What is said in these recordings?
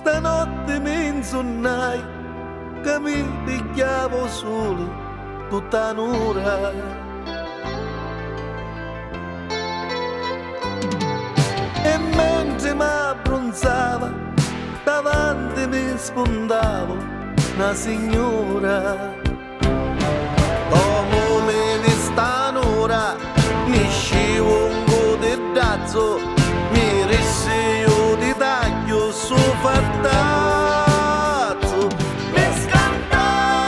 Stanotte mi insonnai, che mi pigliavo solo tutta un'ora. E mentre mi abbronzava, davanti mi spuntavo una signora. Come mi vista un'ora, mi scivo un godedazzo, mi risse io di taglio su fattazzo. Mi scandai,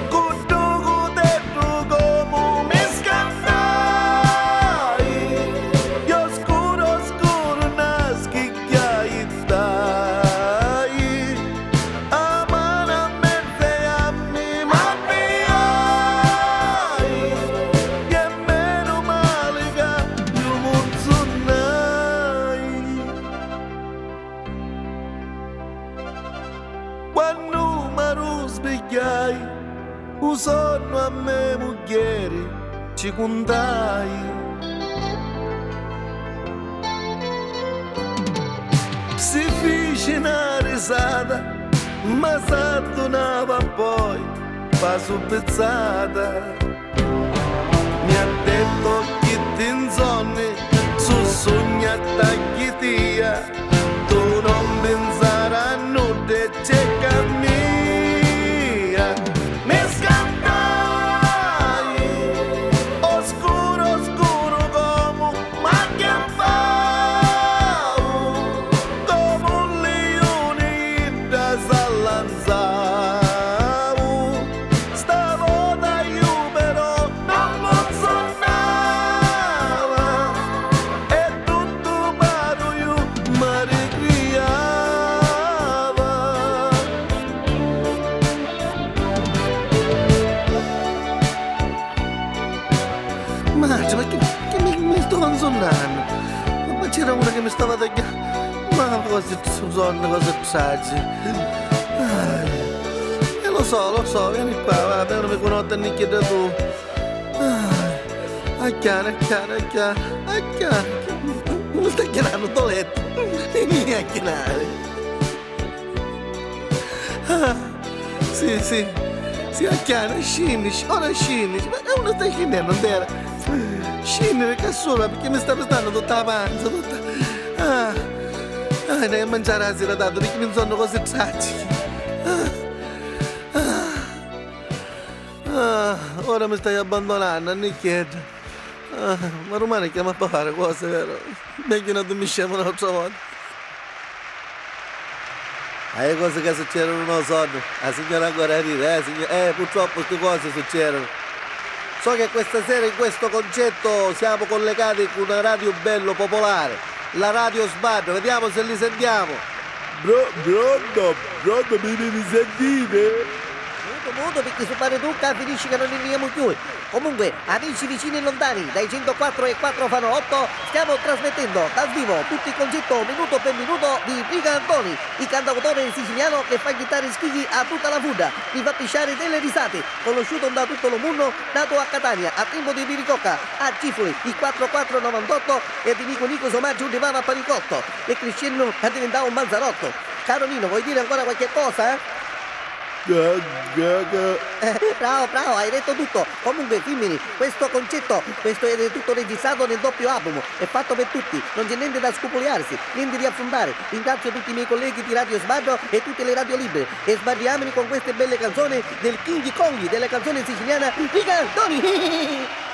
con tu dentro come mi scandai. Io scuro scuro una schicchiai dai. A mano a mezze a mi m'avviai. E meno male che io mozzonai. Quando mi svegliai, un sonno a me moglie ci contai. Si fece una risata, ma s'addonava poi, fa su pezzata. Mi ha detto che ti insonni, su sognata che tia, tu non pensare a nulla, c'è cammia. Mi scandai, oscuro oscuro come ma che fai, come un leone da s'allanzavo. Stavolta io però non mozzonava, e tutto paro io mi ricriava. Maggio, ma che mi sto consonnando? Ma c'era una che mi stava tagliando. Ma cose sonno, cose sagge. E lo so, vieni qua, va, non mi conosco neanche da tu. Acchiana. Mi sta chiamando Toletto. Vieni a chiamare. Sì, acchiana, scendi, ora scendi. Ma non stai scendendo, non era? Scendere che sola, perché mi sta pestando tutta la panza, tutta. Dai a mangiare la sera dato, perché mi sono cose tragiche. Ora mi stai abbandonando, non chiedo. Ma Romano chiama a fare cose, vero? Meglio non mi scemo un'altra volta. Le cose che succedono non so, la signora ancora ride, purtroppo queste cose succedono. So che questa sera in questo concetto siamo collegati con una radio bello popolare, la Radio Sbando, vediamo se li sentiamo. Pronto, mi sentite? Muto perché se pare tu finisci che non andiamo più. Comunque, amici vicini e lontani, dai 104 e 4 fanno 8, stiamo trasmettendo dal vivo tutto il concetto minuto per minuto di Pica Antoni, il cantautore siciliano che fa chitarre schighi a tutta la fuda, mi fa pisciare delle risate, conosciuto da tutto il mondo, nato a Catania, a Timbo di Biricocca, a Cifoli, il 4498 e di Nico Somaggio di Vava Panicotto, e crescendo è diventato un Manzarotto. Caro Nino, vuoi dire ancora qualche cosa? Bravo, hai detto tutto. Comunque, femmini, questo concetto, questo è tutto registrato nel doppio album, è fatto per tutti, non c'è niente da scopoliarsi, niente di affrontare. Ringrazio tutti i miei colleghi di Radio Sbardo e tutte le radio libere e sbardiamoli con queste belle canzoni del King Kong, delle canzoni siciliane Pica Antoni.